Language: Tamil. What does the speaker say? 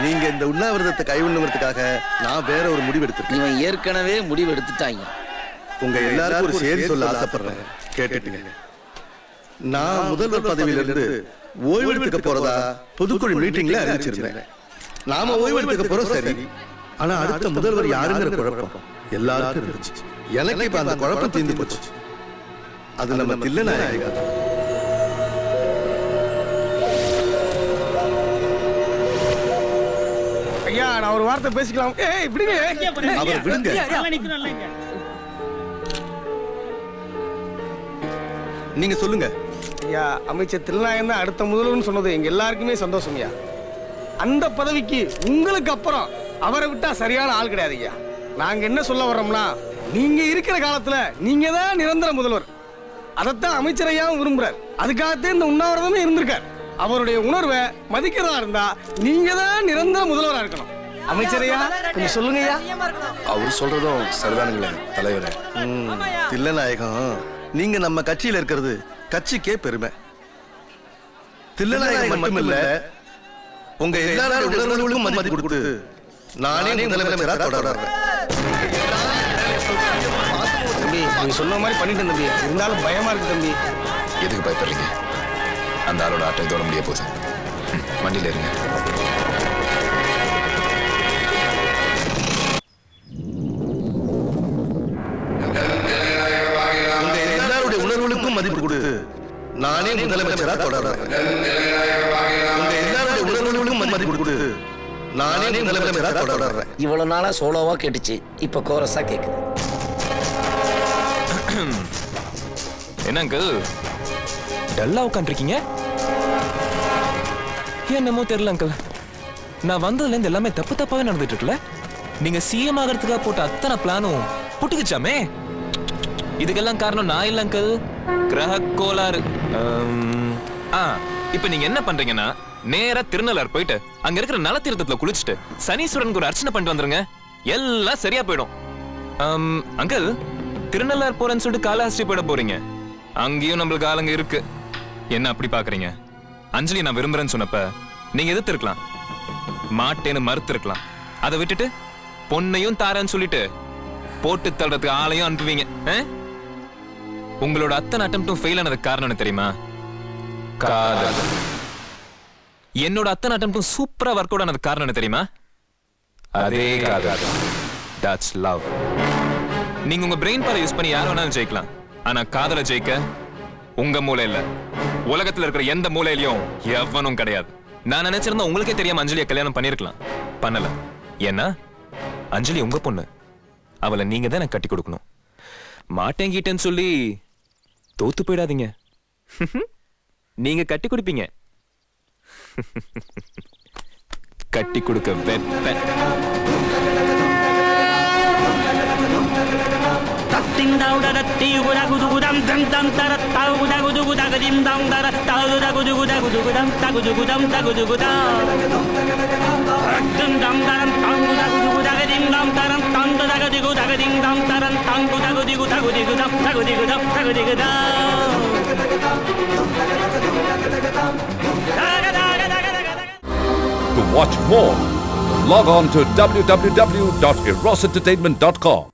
நீங்க இந்த உண்ணாவிரதத்தை கைவிடணுங்கிறதுக்காக நான் வேற ஒரு முடிவு எடுத்துட்டேன். இவன் ஏற்கனவே முடிவு எடுத்துட்டாங்க. உங்க எல்லாருக்கும் ஒரு செய்தி சொல்ல ஆசைப்படுறேன், கேட்டுட்டுங்க. நான் முதல்வர் பதவியிலிருந்து ஓய்வெடுத்துக்க போறதா பொதுக்குழு மீட்டிங்ல அறிவிச்சிருந்தேன். நாம ஓய்வெடுத்துக்க போறோம் சரி, ஆனா அடுத்த முதல்வர் யாருங்கிற குழப்பம் எல்லாருக்கும் இருந்துச்சு. எனக்கு இப்ப அந்த குழப்பம் தீர்ந்து போச்சு. அது நம்ம தில்லைநாயகா. ஐயா நான் ஒரு வார்த்தை பேசிக்கலாம். ஏய் விடுங்க, அவர் விடுங்க. நீங்க சொல்லுங்க. ஐயா அமைச்சர் தில்லைநாயகன் தான் அடுத்த முதல்வர்னு சொன்னது எங்க எல்லாருக்குமே சந்தோஷம் ஐயா. அந்த பதவிக்கு உங்களுக்கு அப்புறம் அவரை விட்டா சரியான ஆள் கிடையாது ஐயா. நாங்க என்ன சொல்ல வர்றோம்னா, நீங்க இருக்கிற காலத்துல நீங்க தான் நிரந்தர முதல்வர். அதைத்தான் அமைச்சர் ஐயாவும் விரும்புறார். அதுக்காகத்தான் இந்த உண்ணாவிரதமே இருந்திருக்கார். அவருடைய உணர்வை மதிக்கிறதா இருந்தா நீங்க தான் நிரந்தர முதல்வரா இருக்கணும். அமைச்சரையா கொஞ்சம் சொல்லுங்க ஐயா. அவர் சொல்றதும் சரிதானுங்களே தலைவரே. தில்லைநாயகம், நீங்க நம்ம கட்சியில இருக்கிறது கட்சிக்கே பெருமை. தில்லைநாயகம் மட்டுமில்ல, உங்க எல்லாருடைய உணர்வுகளுக்கும் மதிப்பு கொடுத்து நானே முதலமைச்சரா தொடர்றேன். தம்பி நீங்க சொன்ன மாதிரி பண்ணிட்டேன் தம்பி. இருந்தாலும் பயமா இருக்கு தம்பி. எதுக்கு பயப்படுறீங்க? அந்த ஆளோட ஆட்டம் இதோட முடிய போகுது. வண்டியில இருங்க. உங்க எல்லாருடைய உணர்வுகளுக்கும் மதிப்பு கொடுத்து நானே முதலமைச்சரா தொடர்றேன். உங்க எல்லாருடைய உணர்வுகளுக்கும் மதிப்பு கொடுத்து நானே முதலமைச்சரா தொடர்றேன். இவ்வளவு நாளா சோலோவா கேட்டுச்சு, இப்ப கோரஸா கேக்குது. என்ன அங்கிள் டல்லா உட்காந்துருக்கீங்க? என்னமோ தெரியல அங்கிள், நான் வந்ததுல இருந்து எல்லாமே தப்பு தப்பாவே நடந்துட்டு இருக்குல்ல. நீங்க சிஎம் ஆகிறதுக்காக போட்ட அத்தனை பிளானும் புட்டுக்குச்சாமே. இதுக்கெல்லாம் காரணம் நான் இல்ல அங்கிள், கிரக கோளாறு. இப்ப நீங்க என்ன பண்றீங்கன்னா, நேரா திருநள்ளாறு போயிட்டு அங்க இருக்கிற நலத்தீர்த்தத்துல குளிச்சுட்டு சனீஸ்வரனுக்கு ஒரு அர்ச்சனை பண்ணிட்டு வந்துருங்க. எல்லாம் சரியா போயிடும். அங்கிள், திருநள்ளாறு போறேன்னு சொல்லிட்டு காலஹஸ்தி போயிட போறீங்க. அங்கேயும் நம்மளுக்கு ஆளுங்க இருக்கு. என்ன அப்படி பாக்குறீங்க? அஞ்சலி நான் விரும்புறேன்னு சொன்னப்ப நீங்க எதிர்த்து இருக்கலாம், மாட்டேன்னு மறுத்து இருக்கலாம். அதை விட்டுட்டு பொண்ணையும் தாரன்னு சொல்லிட்டு போட்டு தள்ளுறதுக்கு ஆளையும் அனுப்புவீங்க. உங்களோட அத்தனை அட்டெம்ப்டும் ஃபெயில் ஆனதுக்கு காரணம் என்ன தெரியுமா? காதல். என்னோட அத்தனை அட்டெம்ப்டும் சூப்பரா ஒர்க் அவுட் ஆனதுக்கு காரணம் என்ன தெரியுமா? அதே காதல். That's love. நீங்க உங்க பிரெயின் பவர் யூஸ் பண்ணி யார வேணாலும் ஜெயிக்கலாம், ஆனா காதலை ஜெயிக்க உங்க மூளை இல்ல, உலகத்துல இருக்கிற எந்த மூளையிலயும் எவனும் கிடையாது. நான் நினைச்சிருந்தா உங்களுக்கே தெரியாம அஞ்சலியை கல்யாணம் பண்ணிருக்கலாம், பண்ணல. ஏன்னா அஞ்சலி உங்க பொண்ணு, அவளை நீங்க தான் எனக்கு கட்டி கொடுக்கணும். மாட்டேங்கிட்டேன்னு சொல்லி தோத்து போயிடாதீங்க. நீங்க கட்டி கொடுப்பீங்க. கட்டி கொடுக்க வெப்ப Ding dong da da di gu da gu du gu dam dam dam da da da gu da gu du gu da ga dim dong da da da gu da gu du gu da gu du gu dam da gu du gu dam da gu du gu da dum dam da dam dang gu da gu du gu da ga dim dong da dam dang da ga di gu da ga dim dong da dam dang gu da gu di gu da gu di gu dam da gu di gu dam da gu di gu da To watch more, log on to www.erosentertainment.com.